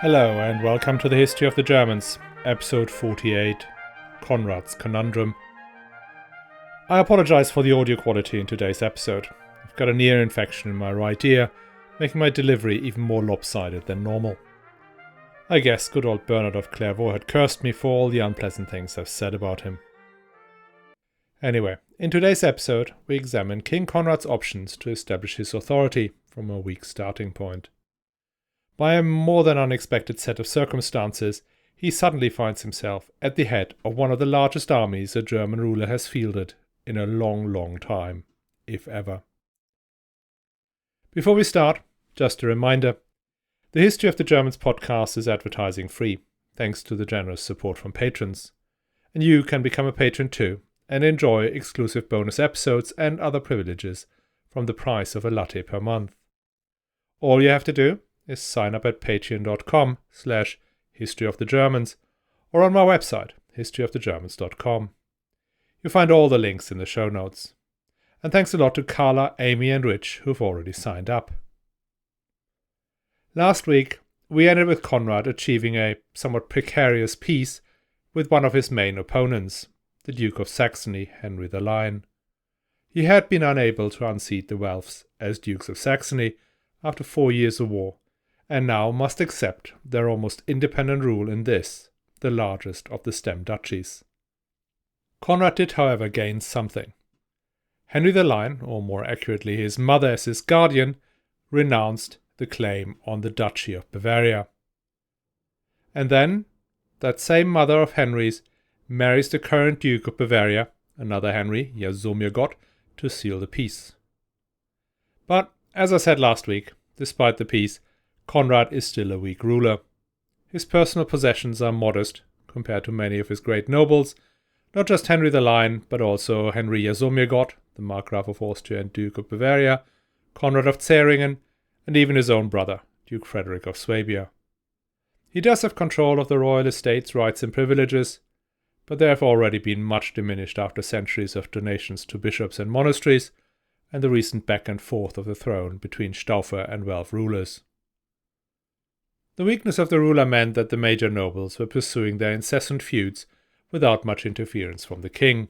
Hello and welcome to the History of the Germans, episode 48, Conrad's Conundrum. I apologize for the audio quality in today's episode. I've got an ear infection in my right ear, making my delivery even more lopsided than normal. I guess good old Bernard of Clairvaux had cursed me for all the unpleasant things I've said about him. Anyway, in today's episode, we examine King Conrad's options to establish his authority from a weak starting point. By a more than unexpected set of circumstances, he suddenly finds himself at the head of one of the largest armies a German ruler has fielded in a long time, if ever. Before we start, just a reminder, the History of the Germans podcast is advertising free, thanks to the generous support from patrons. And you can become a patron too, and enjoy exclusive bonus episodes and other privileges from the price of a latte per month. All you have to do is sign up at patreon.com/historyofthegermans or on my website, historyofthegermans.com. You'll find all the links in the show notes. And thanks a lot to Carla, Amy and Rich who've already signed up. Last week, we ended with Conrad achieving a somewhat precarious peace with one of his main opponents, the Duke of Saxony, Henry the Lion. He had been unable to unseat the Welfs as Dukes of Saxony after 4 years of war, and now must accept their almost independent rule in this, the largest of the stem duchies. Conrad did, however, gain something. Henry the Lion, or more accurately his mother as his guardian, renounced the claim on the Duchy of Bavaria. And then, that same mother of Henry's marries the current Duke of Bavaria, another Henry, Jasomir Gott, to seal the peace. But, as I said last week, despite the peace, Conrad is still a weak ruler. His personal possessions are modest compared to many of his great nobles, not just Henry the Lion, but also Henry Jasomir Gott, the Markgraf of Austria and Duke of Bavaria, Konrad of Zähringen, and even his own brother, Duke Frederick of Swabia. He does have control of the royal estate's rights and privileges, but they have already been much diminished after centuries of donations to bishops and monasteries, and the recent back and forth of the throne between Staufer and Welf rulers. The weakness of the ruler meant that the major nobles were pursuing their incessant feuds without much interference from the king.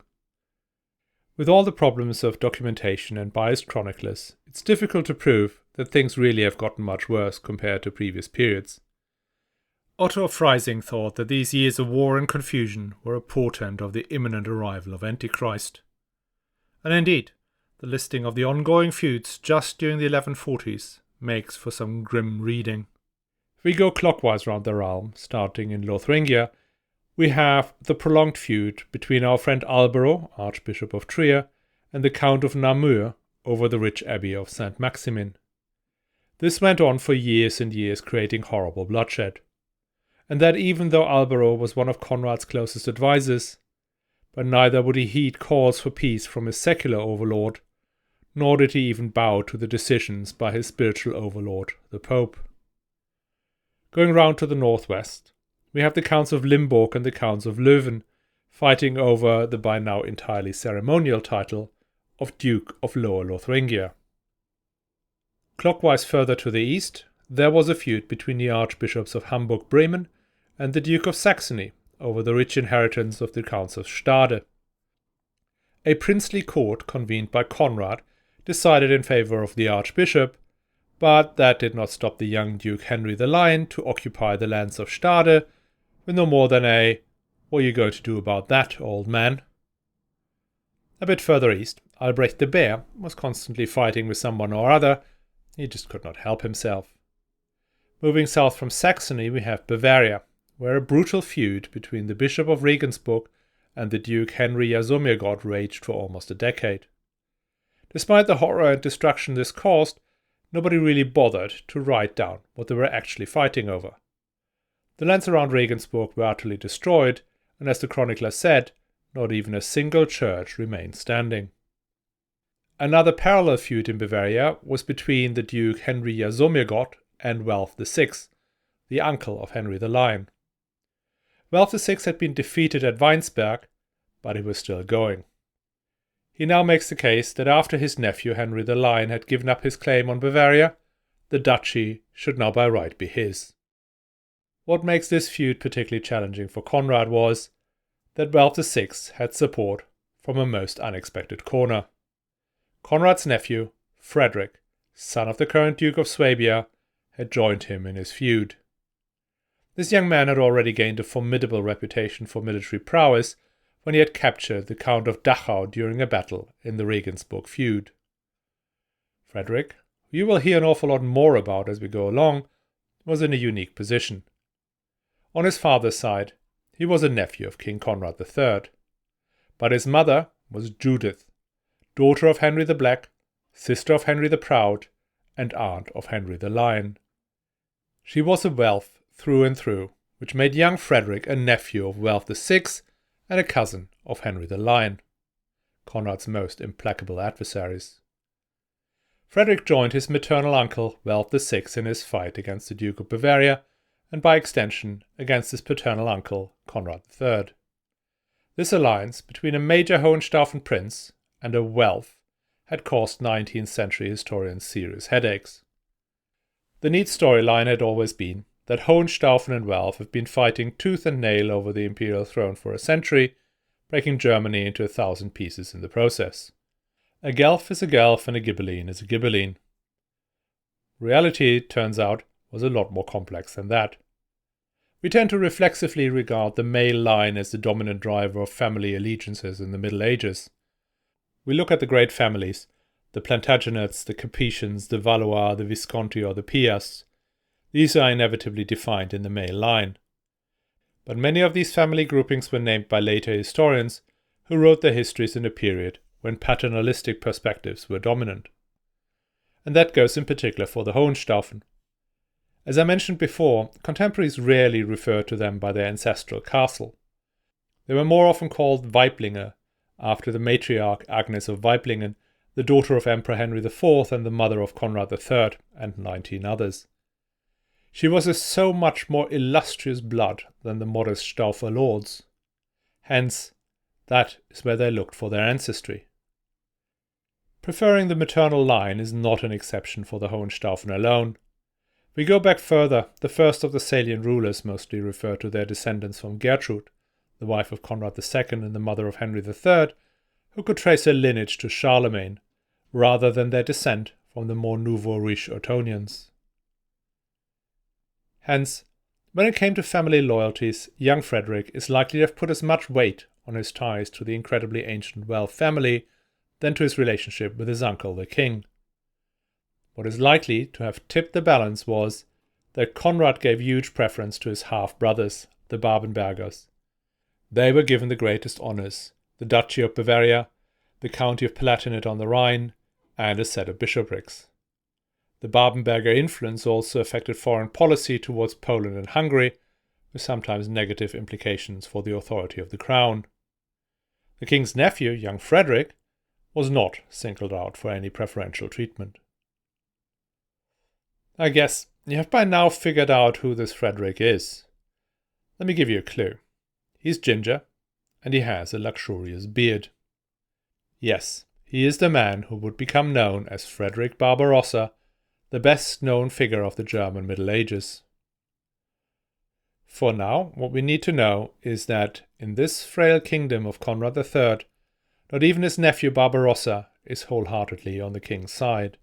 With all the problems of documentation and biased chroniclers, it's difficult to prove that things really have gotten much worse compared to previous periods. Otto of Freising thought that these years of war and confusion were a portent of the imminent arrival of Antichrist. And indeed, the listing of the ongoing feuds just during the 1140s makes for some grim reading. If we go clockwise round the realm, starting in Lotharingia, we have the prolonged feud between our friend Albero, Archbishop of Trier, and the Count of Namur over the rich abbey of St. Maximin. This went on for years and years, creating horrible bloodshed. And that even though Albero was one of Conrad's closest advisors, but neither would he heed calls for peace from his secular overlord, nor did he even bow to the decisions by his spiritual overlord, the Pope. Going round to the northwest, we have the Counts of Limburg and the Counts of Löwen fighting over the by now entirely ceremonial title of Duke of Lower Lotharingia. Clockwise further to the east, there was a feud between the Archbishops of Hamburg-Bremen and the Duke of Saxony over the rich inheritance of the Counts of Stade. A princely court convened by Conrad decided in favour of the Archbishop, but that did not stop the young Duke Henry the Lion to occupy the lands of Stade with no more than a "what are you going to do about that, old man?" A bit further east, Albrecht the Bear was constantly fighting with someone or other. He just could not help himself. Moving south from Saxony, we have Bavaria, where a brutal feud between the Bishop of Regensburg and the Duke Henry Jasomir Gott raged for almost a decade. Despite the horror and destruction this caused, nobody really bothered to write down what they were actually fighting over. The lands around Regensburg were utterly destroyed, and as the chronicler said, not even a single church remained standing. Another parallel feud in Bavaria was between the Duke Henry Jasomir Gott and Welf VI, the uncle of Henry the Lion. Welf VI had been defeated at Weinsberg, but he was still going. He now makes the case that after his nephew Henry the Lion had given up his claim on Bavaria, the duchy should now by right be his. What makes this feud particularly challenging for Conrad was that Welf VI had support from a most unexpected corner. Conrad's nephew, Frederick, son of the current Duke of Swabia, had joined him in his feud. This young man had already gained a formidable reputation for military prowess when he had captured the Count of Dachau during a battle in the Regensburg feud. Frederick, who you will hear an awful lot more about as we go along, was in a unique position. On his father's side, he was a nephew of King Conrad III, but his mother was Judith, daughter of Henry the Black, sister of Henry the Proud, and aunt of Henry the Lion. She was a Welf through and through, which made young Frederick a nephew of Welf VI and a cousin of Henry the Lion, Conrad's most implacable adversaries. Frederick joined his maternal uncle Welf VI in his fight against the Duke of Bavaria, and by extension against his paternal uncle Conrad III. This alliance between a major Hohenstaufen prince and a Welf had caused 19th century historians serious headaches. The neat storyline had always been that Hohenstaufen and Welf have been fighting tooth and nail over the imperial throne for a century, breaking Germany into 1,000 pieces in the process. A Guelph is a Guelph and a Ghibelline is a Ghibelline. Reality, it turns out, was a lot more complex than that. We tend to reflexively regard the male line as the dominant driver of family allegiances in the Middle Ages. We look at the great families, the Plantagenets, the Capetians, the Valois, the Visconti or the Piasts. These are inevitably defined in the male line. But many of these family groupings were named by later historians who wrote their histories in a period when paternalistic perspectives were dominant. And that goes in particular for the Hohenstaufen. As I mentioned before, contemporaries rarely refer to them by their ancestral castle. They were more often called Weiblinge, after the matriarch Agnes of Weiblingen, the daughter of Emperor Henry IV and the mother of Conrad III and 19 others. She was of so much more illustrious blood than the modest Staufer lords. Hence, that is where they looked for their ancestry. Preferring the maternal line is not an exception for the Hohenstaufen alone. We go back further, the first of the Salian rulers mostly refer to their descendants from Gertrude, the wife of Conrad II and the mother of Henry III, who could trace her lineage to Charlemagne, rather than their descent from the more nouveau riche Ottonians. Hence, when it came to family loyalties, young Frederick is likely to have put as much weight on his ties to the incredibly ancient Welf family than to his relationship with his uncle the king. What is likely to have tipped the balance was that Conrad gave huge preference to his half-brothers, the Babenbergers. They were given the greatest honours, the Duchy of Bavaria, the County of Palatinate on the Rhine, and a set of bishoprics. The Babenberger influence also affected foreign policy towards Poland and Hungary, with sometimes negative implications for the authority of the crown. The king's nephew, young Frederick, was not singled out for any preferential treatment. I guess you have by now figured out who this Frederick is. Let me give you a clue. He's ginger, and he has a luxurious beard. Yes, he is the man who would become known as Frederick Barbarossa, the best-known figure of the German Middle Ages. For now, what we need to know is that in this frail kingdom of Conrad III, not even his nephew Barbarossa is wholeheartedly on the king's side.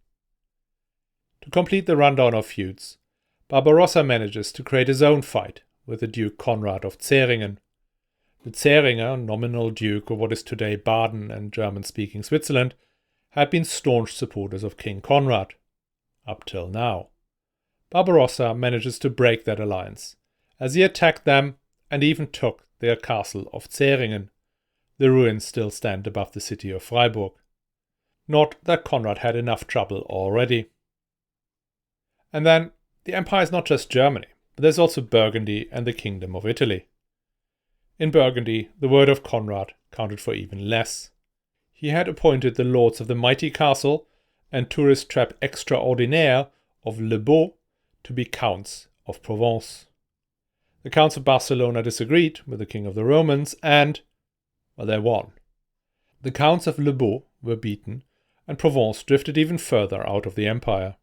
To complete the rundown of feuds, Barbarossa manages to create his own fight with the Duke Konrad of Zähringen. The Zähringer, nominal duke of what is today Baden and German-speaking Switzerland, had been staunch supporters of King Conrad, up till now. Barbarossa manages to break that alliance, as he attacked them and even took their castle of Zähringen. The ruins still stand above the city of Freiburg. Not that Conrad had enough trouble already. And then, the empire is not just Germany, but there's also Burgundy and the Kingdom of Italy. In Burgundy, the word of Conrad counted for even less. He had appointed the lords of the mighty castle and tourist trap extraordinaire of Le Beau to be counts of Provence. The counts of Barcelona disagreed with the king of the Romans and, well, they won. The counts of Le Beau were beaten, and Provence drifted even further out of the empire.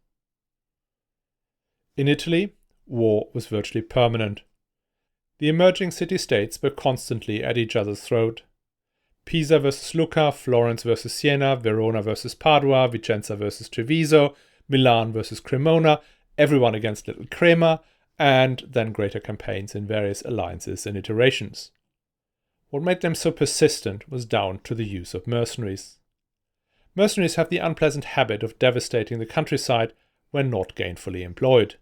In Italy, war was virtually permanent. The emerging city-states were constantly at each other's throat. Pisa versus Lucca, Florence versus Siena, Verona versus Padua, Vicenza versus Treviso, Milan versus Cremona, everyone against Little Crema, and then greater campaigns in various alliances and iterations. What made them so persistent was down to the use of mercenaries. Mercenaries have the unpleasant habit of devastating the countryside when not gainfully employed.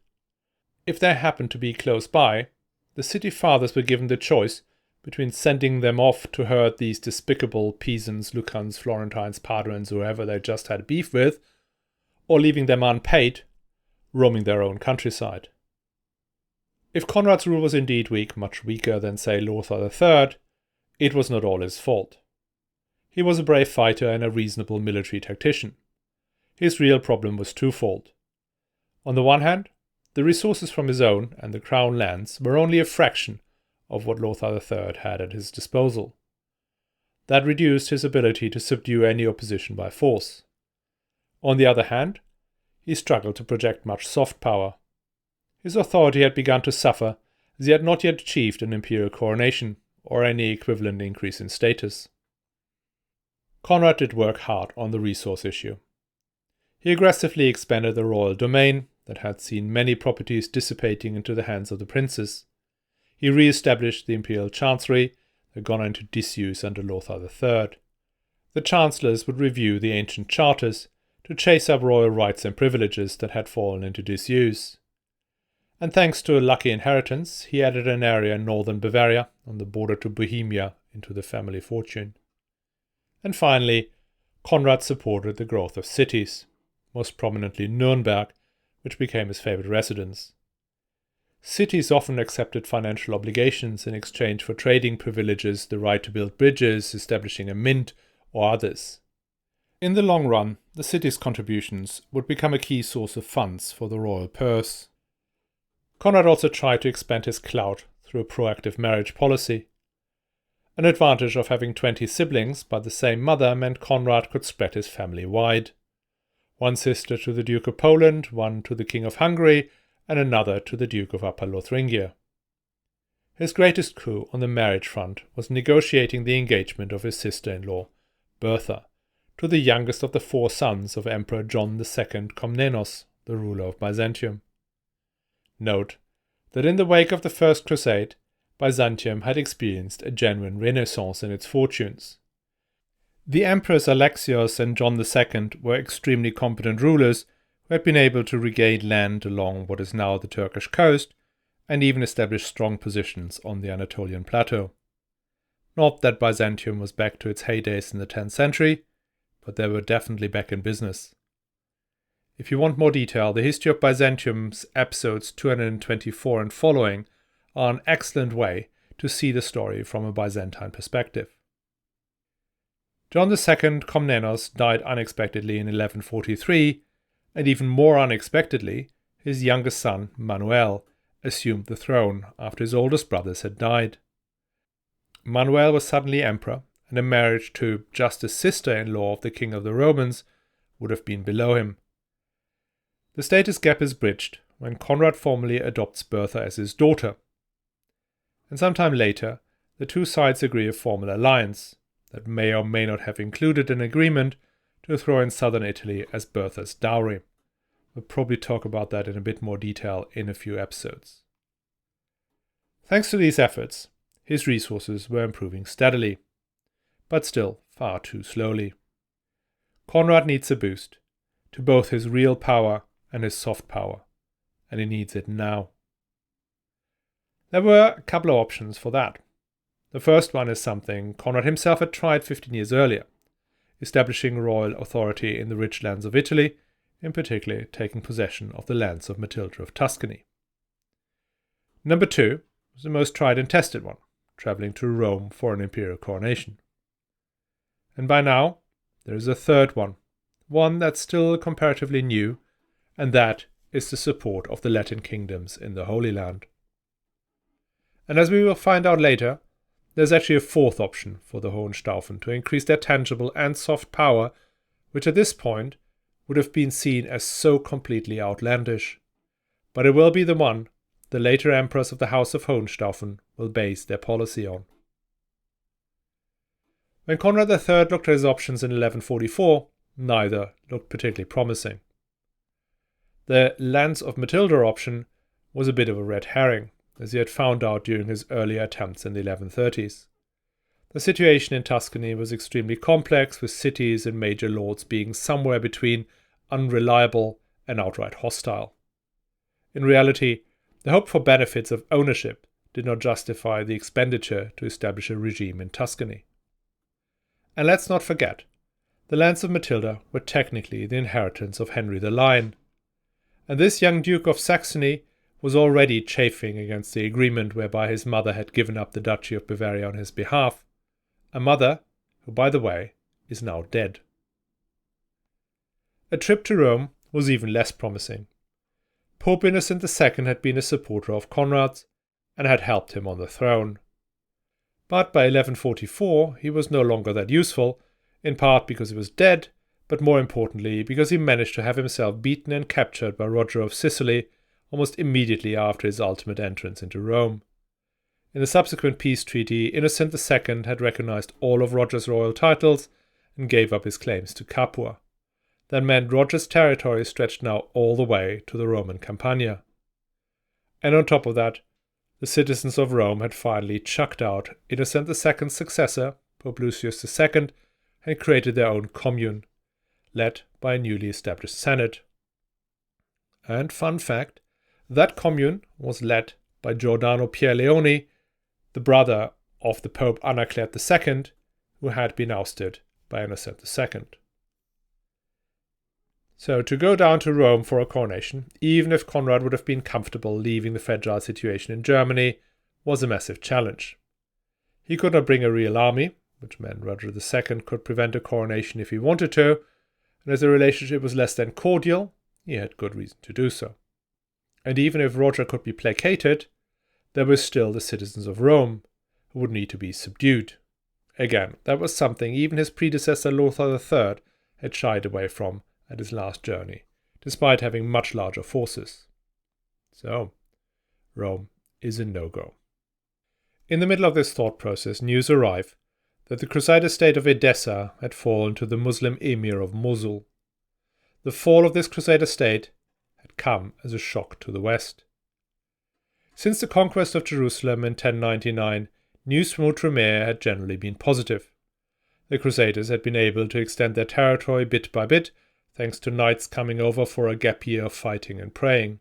If they happened to be close by, the city fathers were given the choice between sending them off to herd these despicable Pisans, Lucans, Florentines, Paduans, whoever they just had beef with, or leaving them unpaid, roaming their own countryside. If Conrad's rule was indeed weak, much weaker than, say, Lothar III, it was not all his fault. He was a brave fighter and a reasonable military tactician. His real problem was twofold. On the one hand, the resources from his own and the crown lands were only a fraction of what Lothar III had at his disposal. That reduced his ability to subdue any opposition by force. On the other hand, he struggled to project much soft power. His authority had begun to suffer, as he had not yet achieved an imperial coronation or any equivalent increase in status. Conrad did work hard on the resource issue. He aggressively expanded the royal domain that had seen many properties dissipating into the hands of the princes. He re-established the imperial chancellery, that had gone into disuse under Lothar III. The chancellors would review the ancient charters to chase up royal rights and privileges that had fallen into disuse. And thanks to a lucky inheritance, he added an area in northern Bavaria, on the border to Bohemia, into the family fortune. And finally, Conrad supported the growth of cities, most prominently Nuremberg, which became his favorite residence. Cities often accepted financial obligations in exchange for trading privileges, the right to build bridges, establishing a mint, or others. In the long run, the city's contributions would become a key source of funds for the royal purse. Conrad also tried to expand his clout through a proactive marriage policy. An advantage of having 20 siblings by the same mother meant Conrad could spread his family wide. One sister to the Duke of Poland, one to the King of Hungary, and another to the Duke of Upper Lothringia. His greatest coup on the marriage front was negotiating the engagement of his sister-in-law, Bertha, to the youngest of the 4 sons of Emperor John II Komnenos, the ruler of Byzantium. Note that in the wake of the First Crusade, Byzantium had experienced a genuine renaissance in its fortunes. The emperors Alexios and John II were extremely competent rulers who had been able to regain land along what is now the Turkish coast and even establish strong positions on the Anatolian plateau. Not that Byzantium was back to its heydays in the 10th century, but they were definitely back in business. If you want more detail, the history of Byzantium's episodes 224 and following are an excellent way to see the story from a Byzantine perspective. John II Komnenos died unexpectedly in 1143, and even more unexpectedly, his youngest son, Manuel, assumed the throne after his oldest brothers had died. Manuel was suddenly emperor, and a marriage to just a sister-in-law of the King of the Romans would have been below him. The status gap is bridged when Conrad formally adopts Bertha as his daughter. And sometime later, the two sides agree a formal alliance that may or may not have included an agreement to throw in southern Italy as Bertha's dowry. We'll probably talk about that in a bit more detail in a few episodes. Thanks to these efforts, his resources were improving steadily, but still far too slowly. Conrad needs a boost to both his real power and his soft power, and he needs it now. There were a couple of options for that. The first one is something Conrad himself had tried 15 years earlier, establishing royal authority in the rich lands of Italy, in particular taking possession of the lands of Matilda of Tuscany. Number 2 was the most tried and tested one, travelling to Rome for an imperial coronation. And by now, there is a third one that's still comparatively new, and that is the support of the Latin kingdoms in the Holy Land. And as we will find out later, there's actually a fourth option for the Hohenstaufen to increase their tangible and soft power, which at this point would have been seen as so completely outlandish. But it will be the one the later emperors of the House of Hohenstaufen will base their policy on. When Conrad III looked at his options in 1144, neither looked particularly promising. The Lands of Matilda option was a bit of a red herring, as he had found out during his earlier attempts in the 1130s. The situation in Tuscany was extremely complex, with cities and major lords being somewhere between unreliable and outright hostile. In reality, the hope for benefits of ownership did not justify the expenditure to establish a regime in Tuscany. And let's not forget, the Lands of Matilda were technically the inheritance of Henry the Lion, and this young Duke of Saxony was already chafing against the agreement whereby his mother had given up the Duchy of Bavaria on his behalf, a mother who, by the way, is now dead. A trip to Rome was even less promising. Pope Innocent II had been a supporter of Conrad's and had helped him on the throne. But by 1144 he was no longer that useful, in part because he was dead, but more importantly because he managed to have himself beaten and captured by Roger of Sicily almost immediately after his ultimate entrance into Rome. In the subsequent peace treaty, Innocent II had recognized all of Roger's royal titles and gave up his claims to Capua. That meant Roger's territory stretched now all the way to the Roman Campania. And on top of that, the citizens of Rome had finally chucked out Innocent II's successor, Pope Lucius II, and created their own commune, led by a newly established senate. And fun fact, that commune was led by Giordano Pierleoni, the brother of the Pope Anacleto II, who had been ousted by Innocent II. So to go down to Rome for a coronation, even if Conrad would have been comfortable leaving the fragile situation in Germany, was a massive challenge. He could not bring a real army, which meant Roger II could prevent a coronation if he wanted to, and as the relationship was less than cordial, he had good reason to do so. And even if Roger could be placated, there were still the citizens of Rome, who would need to be subdued. Again, that was something even his predecessor Lothar III had shied away from at his last journey, despite having much larger forces. So, Rome is a no-go. In the middle of this thought process, news arrived that the crusader state of Edessa had fallen to the Muslim emir of Mosul. The fall of this crusader state had come as a shock to the West. Since the conquest of Jerusalem in 1099, news from Outremer had generally been positive. The Crusaders had been able to extend their territory bit by bit, thanks to knights coming over for a gap year of fighting and praying.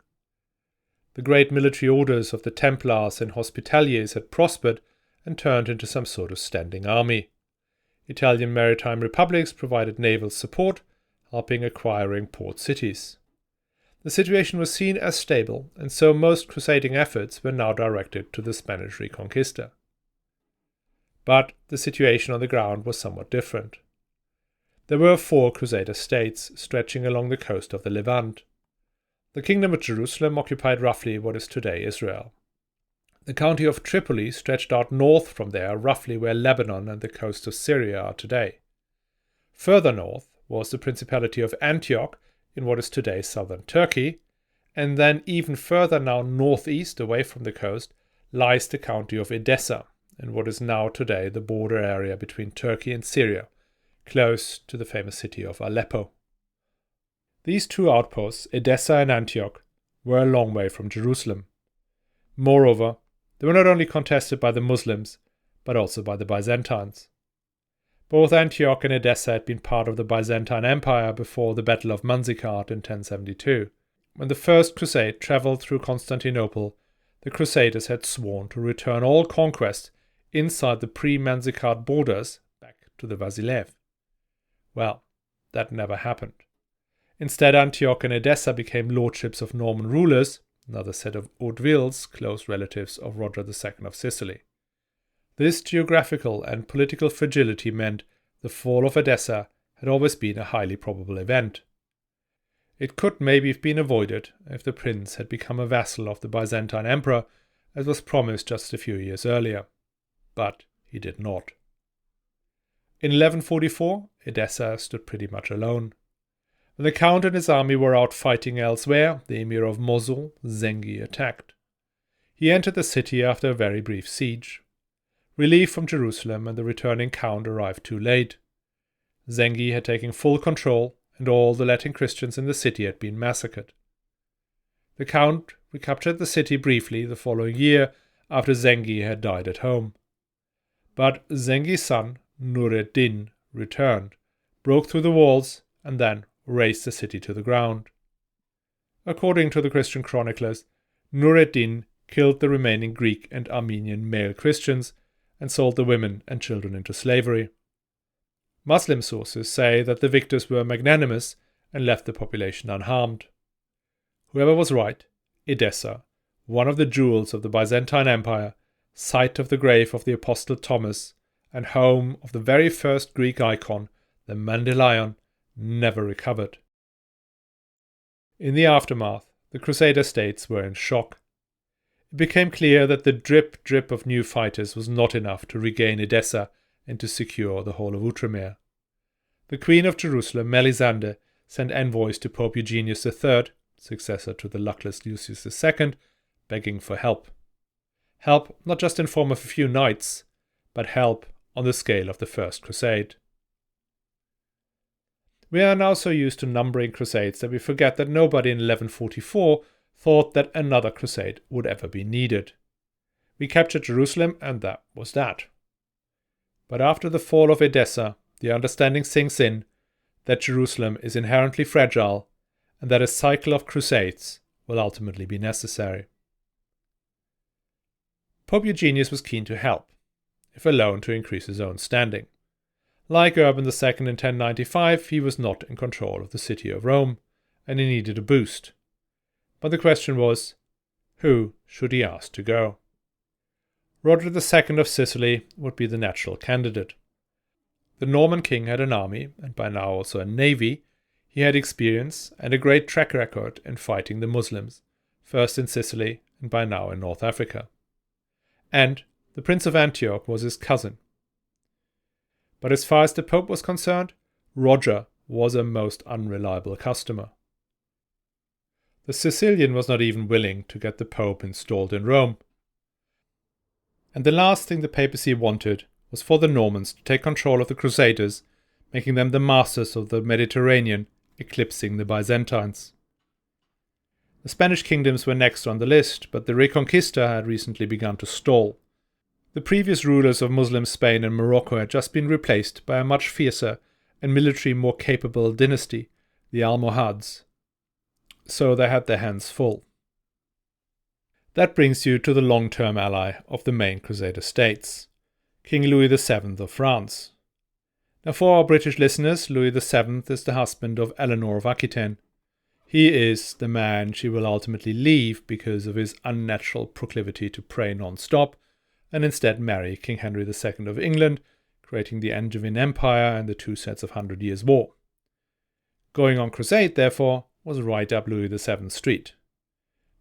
The great military orders of the Templars and Hospitaliers had prospered and turned into some sort of standing army. Italian maritime republics provided naval support, helping acquiring port cities. The situation was seen as stable, and so most crusading efforts were now directed to the Spanish Reconquista. But the situation on the ground was somewhat different. There were 4 crusader states stretching along the coast of the Levant. The Kingdom of Jerusalem occupied roughly what is today Israel. The county of Tripoli stretched out north from there, roughly where Lebanon and the coast of Syria are today. Further north was the Principality of Antioch in what is today southern Turkey, and then even further now northeast away from the coast lies the county of Edessa, in what is now today the border area between Turkey and Syria, close to the famous city of Aleppo. These 2 outposts, Edessa and Antioch, were a long way from Jerusalem. Moreover, they were not only contested by the Muslims, but also by the Byzantines. Both Antioch and Edessa had been part of the Byzantine Empire before the Battle of Manzikert in 1072. When the First Crusade travelled through Constantinople, the Crusaders had sworn to return all conquest inside the pre-Manzikert borders back to the Vasilev. Well, that never happened. Instead, Antioch and Edessa became lordships of Norman rulers, another set of Hautevilles, close relatives of Roger II of Sicily. This geographical and political fragility meant the fall of Edessa had always been a highly probable event. It could maybe have been avoided if the prince had become a vassal of the Byzantine emperor, as was promised just a few years earlier. But he did not. In 1144, Edessa stood pretty much alone. When the Count and his army were out fighting elsewhere, the Emir of Mosul, Zengi, attacked. He entered the city after a very brief siege. Relief from Jerusalem and the returning count arrived too late. Zengi had taken full control, and all the Latin Christians in the city had been massacred. The count recaptured the city briefly the following year after Zengi had died at home. But Zengi's son, Nur-ed-Din, returned, broke through the walls, and then razed the city to the ground. According to the Christian chroniclers, Nur-ed-Din killed the remaining Greek and Armenian male Christians and sold the women and children into slavery. Muslim sources say that the victors were magnanimous and left the population unharmed. Whoever was right, Edessa, one of the jewels of the Byzantine Empire, site of the grave of the Apostle Thomas, and home of the very first Greek icon, the Mandelion, never recovered. In the aftermath, the Crusader states were in shock. It became clear that the drip of new fighters was not enough to regain Edessa and to secure the whole of Outremer. The Queen of Jerusalem, Melisande, sent envoys to Pope Eugenius III, successor to the luckless Lucius II, begging for help. Help not just in form of a few knights, but help on the scale of the First Crusade. We are now so used to numbering crusades that we forget that nobody in 1144 thought that another crusade would ever be needed. We captured Jerusalem, and that was that. But after the fall of Edessa, the understanding sinks in that Jerusalem is inherently fragile and that a cycle of crusades will ultimately be necessary. Pope Eugenius was keen to help, if alone to increase his own standing. Like Urban II in 1095, he was not in control of the city of Rome, and he needed a boost. But the question was, who should he ask to go? Roderick II of Sicily would be the natural candidate. The Norman king had an army, and by now also a navy. He had experience and a great track record in fighting the Muslims, first in Sicily and by now in North Africa. And the Prince of Antioch was his cousin. But as far as the Pope was concerned, Roger was a most unreliable customer. The Sicilian was not even willing to get the Pope installed in Rome. And the last thing the papacy wanted was for the Normans to take control of the Crusaders, making them the masters of the Mediterranean, eclipsing the Byzantines. The Spanish kingdoms were next on the list, but the Reconquista had recently begun to stall. The previous rulers of Muslim Spain and Morocco had just been replaced by a much fiercer and militarily more capable dynasty, the Almohads. So they had their hands full. That brings you to the long-term ally of the main Crusader states, King Louis VII of France. Now for our British listeners, Louis VII is the husband of Eleanor of Aquitaine. He is the man she will ultimately leave because of his unnatural proclivity to pray non-stop, and instead marry King Henry II of England, creating the Angevin Empire and the two sets of 100 Years' War. Going on crusade, therefore, was right up Louis VII's street.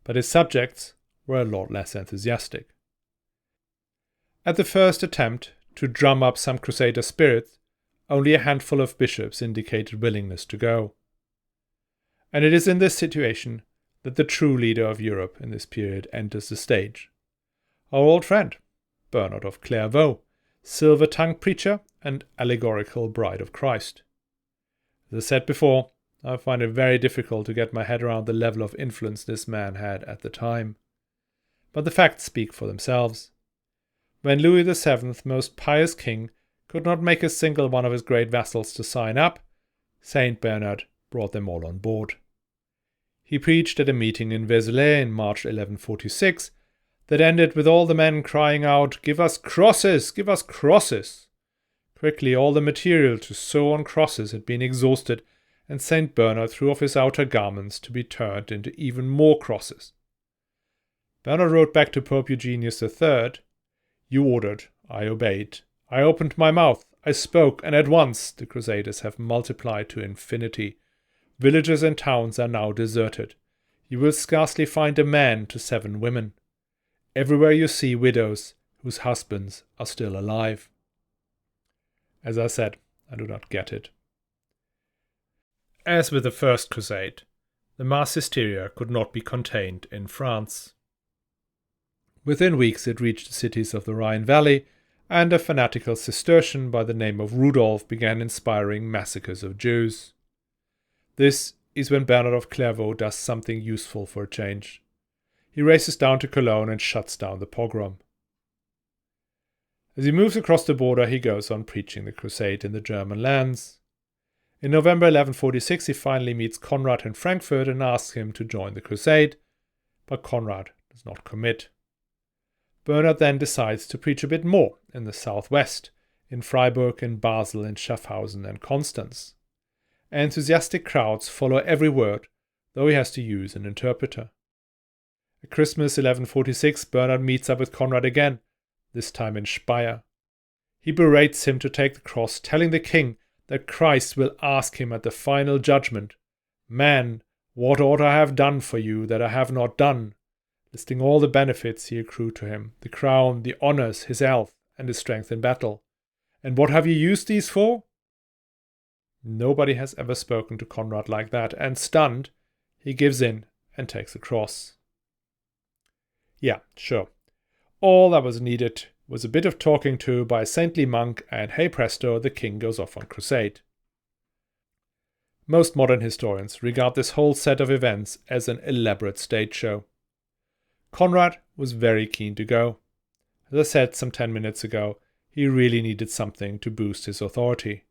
But his subjects were a lot less enthusiastic. At the first attempt to drum up some crusader spirit, only a handful of bishops indicated willingness to go. And it is in this situation that the true leader of Europe in this period enters the stage. Our old friend, Bernard of Clairvaux, silver-tongued preacher and allegorical bride of Christ. As I said before, I find it very difficult to get my head around the level of influence this man had at the time. But the facts speak for themselves. When Louis VII, most pious king, could not make a single one of his great vassals to sign up, Saint Bernard brought them all on board. He preached at a meeting in Vézelay in March 1146 that ended with all the men crying out, "Give us crosses! Give us crosses!" Quickly all the material to sew on crosses had been exhausted, and Saint Bernard threw off his outer garments to be turned into even more crosses. Bernard wrote back to Pope Eugenius III, "You ordered, I obeyed. I opened my mouth, I spoke, and at once the Crusaders have multiplied to infinity. Villages and towns are now deserted. You will scarcely find a man to 7 women. Everywhere you see widows whose husbands are still alive." As I said, I do not get it. As with the First Crusade, the mass hysteria could not be contained in France. Within weeks it reached the cities of the Rhine Valley, and a fanatical Cistercian by the name of Rudolf began inspiring massacres of Jews. This is when Bernard of Clairvaux does something useful for a change. He races down to Cologne and shuts down the pogrom. As he moves across the border, he goes on preaching the crusade in the German lands. In November 1146 he finally meets Conrad in Frankfurt and asks him to join the crusade, but Conrad does not commit. Bernard then decides to preach a bit more in the southwest, in Freiburg, in Basel, in Schaffhausen and Constance. Enthusiastic crowds follow every word, though he has to use an interpreter. At Christmas 1146 Bernard meets up with Conrad again, this time in Speyer. He berates him to take the cross, telling the king that Christ will ask him at the final judgment, "Man, what ought I have done for you that I have not done?" listing all the benefits he accrued to him, the crown, the honours, his health, and his strength in battle. "And what have you used these for?" Nobody has ever spoken to Conrad like that, and stunned, he gives in and takes the cross. Yeah, sure. All that was needed was a bit of talking to by a saintly monk, and hey presto, the king goes off on crusade. Most modern historians regard this whole set of events as an elaborate stage show. Conrad was very keen to go. As I said some 10 minutes ago, he really needed something to boost his authority.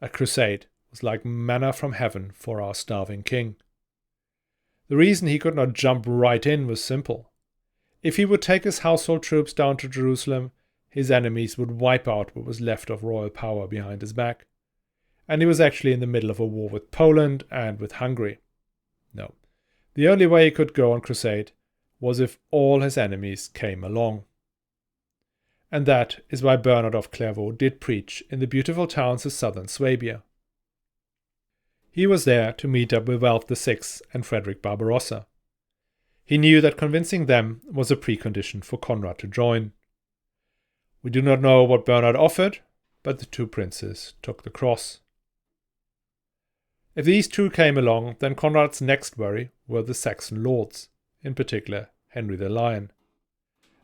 A crusade was like manna from heaven for our starving king. The reason he could not jump right in was simple. If he would take his household troops down to Jerusalem, his enemies would wipe out what was left of royal power behind his back. And he was actually in the middle of a war with Poland and with Hungary. No, the only way he could go on crusade was if all his enemies came along. And that is why Bernard of Clairvaux did preach in the beautiful towns of southern Swabia. He was there to meet up with Welf VI and Frederick Barbarossa. He knew that convincing them was a precondition for Conrad to join. We do not know what Bernard offered, but the two princes took the cross. If these two came along, then Conrad's next worry were the Saxon lords, in particular Henry the Lion.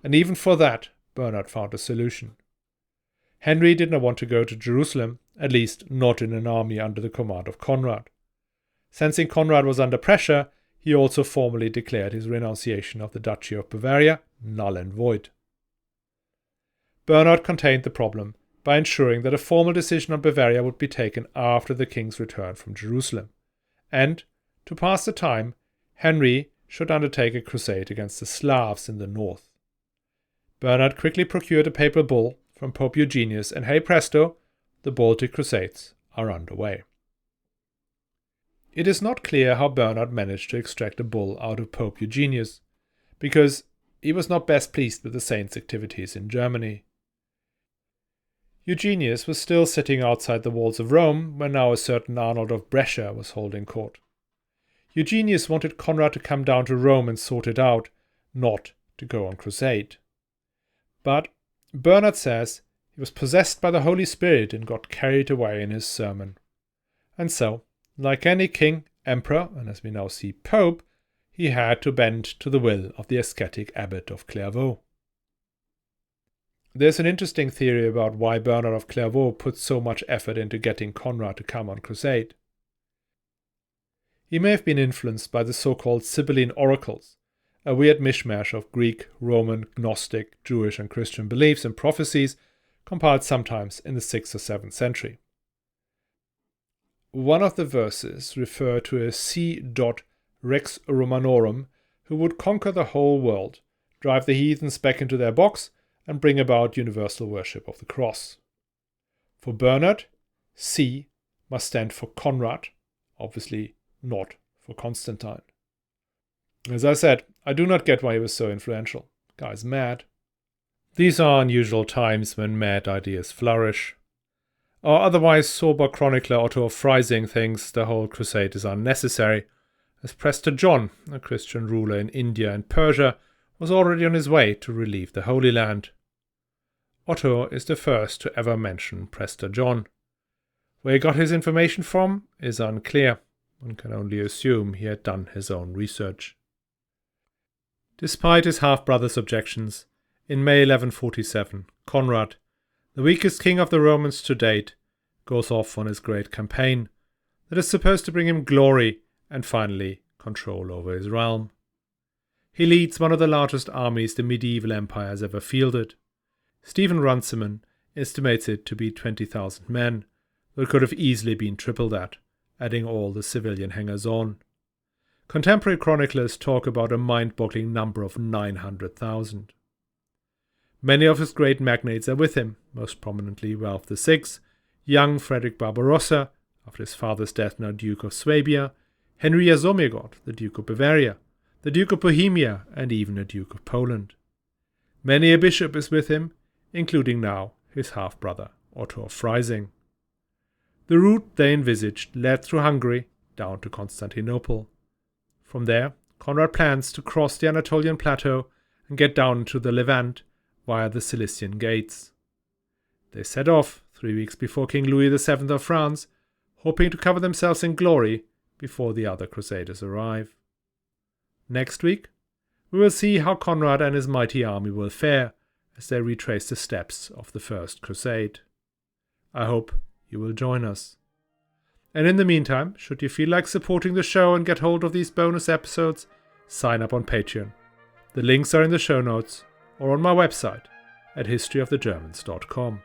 And even for that, Bernard found a solution. Henry did not want to go to Jerusalem, at least not in an army under the command of Conrad. Sensing Conrad was under pressure, he also formally declared his renunciation of the Duchy of Bavaria null and void. Bernard contained the problem by ensuring that a formal decision on Bavaria would be taken after the king's return from Jerusalem, and, to pass the time, Henry should undertake a crusade against the Slavs in the north. Bernard quickly procured a papal bull from Pope Eugenius, and hey presto, the Baltic Crusades are underway. It is not clear how Bernard managed to extract a bull out of Pope Eugenius, because he was not best pleased with the saint's activities in Germany. Eugenius was still sitting outside the walls of Rome when now a certain Arnold of Brescia was holding court. Eugenius wanted Conrad to come down to Rome and sort it out, not to go on crusade. But Bernard says he was possessed by the Holy Spirit and got carried away in his sermon. And so, like any king, emperor, and as we now see pope, he had to bend to the will of the ascetic abbot of Clairvaux. There's an interesting theory about why Bernard of Clairvaux put so much effort into getting Conrad to come on crusade. He may have been influenced by the so-called Sibylline oracles, a weird mishmash of Greek, Roman, Gnostic, Jewish and Christian beliefs and prophecies compiled sometimes in the 6th or 7th century. One of the verses referred to a C. Rex Romanorum who would conquer the whole world, drive the heathens back into their box, and bring about universal worship of the cross. For Bernard, C must stand for Conrad, obviously not for Constantine. As I said, I do not get why he was so influential. Guy's mad. These are unusual times when mad ideas flourish. Our otherwise sober chronicler Otto of Freising thinks the whole crusade is unnecessary, as Prester John, a Christian ruler in India and Persia, was already on his way to relieve the Holy Land. Otto is the first to ever mention Prester John. Where he got his information from is unclear. One can only assume he had done his own research. Despite his half-brother's objections, in May 1147, Conrad, the weakest king of the Romans to date, goes off on his great campaign that is supposed to bring him glory and finally control over his realm. He leads one of the largest armies the medieval empire has ever fielded. Stephen Runciman estimates it to be 20,000 men, though it could have easily been triple that, adding all the civilian hangers-on. Contemporary chroniclers talk about a mind-boggling number of 900,000. Many of his great magnates are with him, most prominently Ralph VI, young Frederick Barbarossa, after his father's death now Duke of Swabia, Henry Jasomirgott, the Duke of Bavaria, the Duke of Bohemia, and even a Duke of Poland. Many a bishop is with him, including now his half-brother Otto of Freising. The route they envisaged led through Hungary down to Constantinople. From there, Conrad plans to cross the Anatolian plateau and get down into the Levant via the Cilician Gates. They set off 3 weeks before King Louis VII of France, hoping to cover themselves in glory before the other crusaders arrive. Next week, we will see how Conrad and his mighty army will fare as they retrace the steps of the First Crusade. I hope you will join us. And in the meantime, should you feel like supporting the show and get hold of these bonus episodes, sign up on Patreon. The links are in the show notes or on my website at historyofthegermans.com.